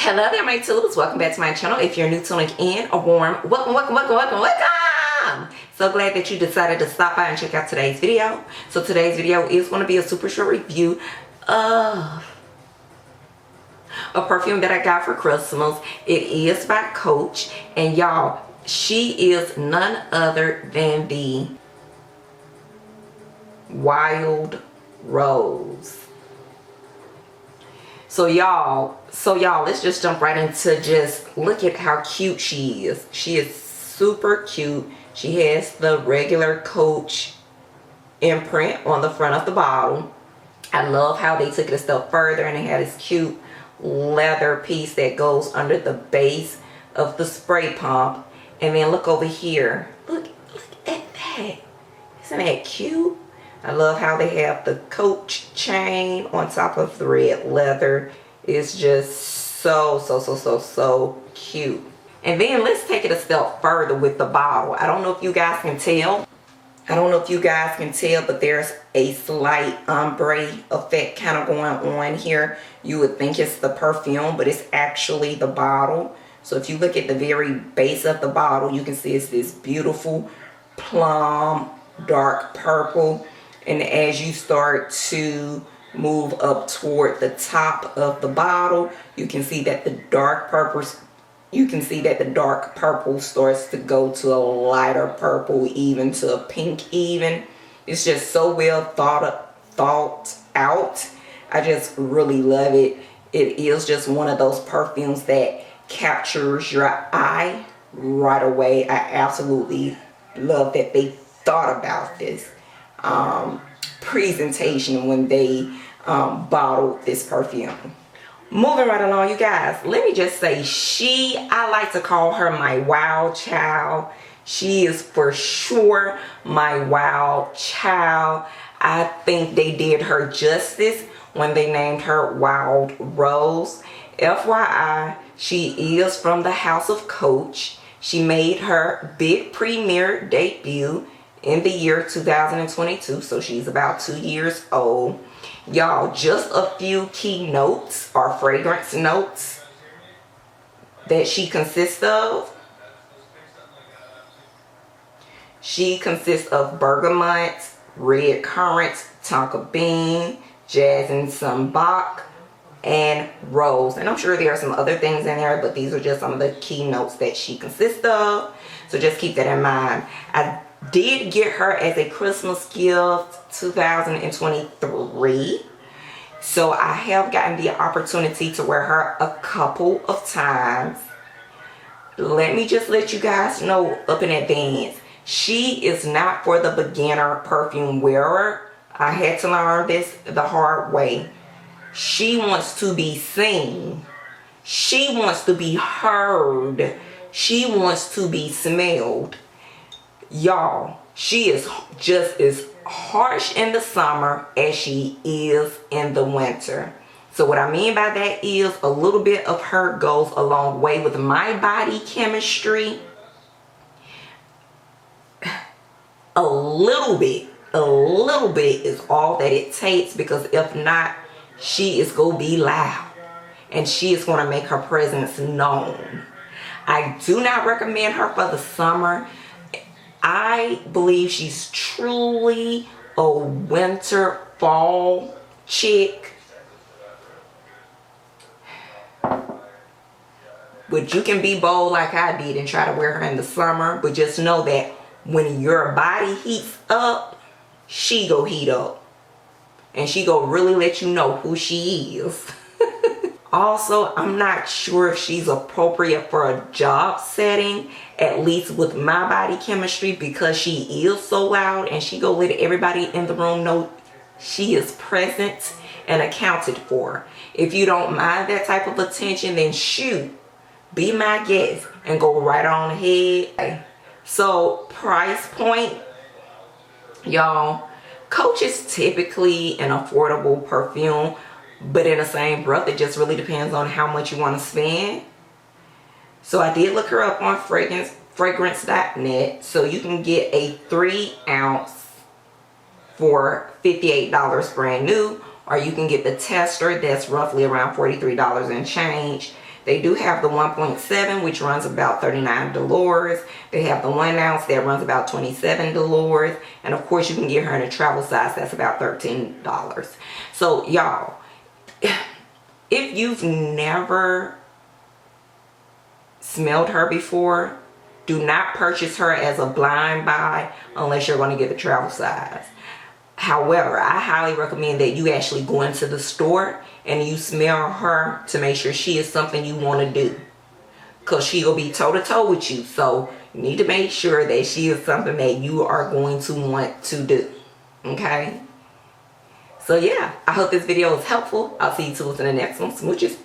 Hello there, my tubes. Welcome back to my channel. If you're new tuning in, a warm welcome. So glad that you decided to stop by and check out today's video. So today's video is going to be a super short review of a perfume that I got for Christmas. It is by Coach, and y'all, she is none other than the Wild Rose. So y'all, let's just jump right into just look at how cute she is. She is super cute. She has the regular Coach imprint on the front of the bottle. I love how they took it a step further and they had this cute leather piece that goes under the base of the spray pump. And then look over here. Look at that. Isn't that cute? I love how they have the Coach chain on top of the red leather. It's just so cute. And then let's take it a step further with the bottle. I don't know if you guys can tell. But there's a slight ombre effect kind of going on here. You would think it's the perfume, but it's actually the bottle. So if you look at the very base of the bottle, you can see it's this beautiful plum dark purple. And as you start to move up toward the top of the bottle, you can see that the dark purple starts to go to a lighter purple, even to a pink even. It's just so well thought out. I just really love it. It is just one of those perfumes that captures your eye right away. I absolutely love that they thought about this presentation when they bottled this perfume. Moving right along, you guys, let me just say, I like to call her my wild child. She is for sure my wild child. I think they did her justice when they named her Wild Rose. FYI, she is from the House of Coach. She made her big premiere debut in the year 2022, so she's about 2 years old. Y'all, just a few key notes or fragrance notes that she consists of. She consists of bergamot, red currant, tonka bean, jasmine sambac, and rose. And I'm sure there are some other things in there, but these are just some of the key notes that she consists of. So just keep that in mind. I did get her as a Christmas gift 2023, so I have gotten the opportunity to wear her a couple of times. Let me just let you guys know up in advance, she is not for the beginner perfume wearer. I had to learn this the hard way. She wants to be seen. She wants to be heard. She wants to be smelled. Y'all, she is just as harsh in the summer as she is in the winter. So what I mean by that is a little bit of her goes a long way with my body chemistry. A little bit is all that it takes, because if not, she is going to be loud and she is going to make her presence known. I do not recommend her for the summer. I believe she's truly a winter fall chick. But you can be bold like I did and try to wear her in the summer. But just know that when your body heats up, she go heat up. And she go really let you know who she is. Also, I'm not sure if she's appropriate for a job setting, at least with my body chemistry, because she is so loud and she go let everybody in the room know she is present and accounted for. If you don't mind that type of attention, then shoot, be my guest and go right on ahead. So price point, y'all, Coach is typically an affordable perfume. But in the same breath, it just really depends on how much you want to spend. So I did look her up on fragrance.net. So you can get a 3 ounce for $58 brand new, or you can get the tester that's roughly around $43 and change. They do have the 1.7, which runs about $39. They have the 1 ounce that runs about $27. And of course, you can get her in a travel size that's about $13. So y'all, if you've never smelled her before, do not purchase her as a blind buy unless you're going to get the travel size. However, I highly recommend that you actually go into the store and you smell her to make sure she is something you want to do. Because she will be toe-to-toe with you. So you need to make sure that she is something that you are going to want to do. Okay? So yeah, I hope this video was helpful. I'll see you tools in the next one. Smooches.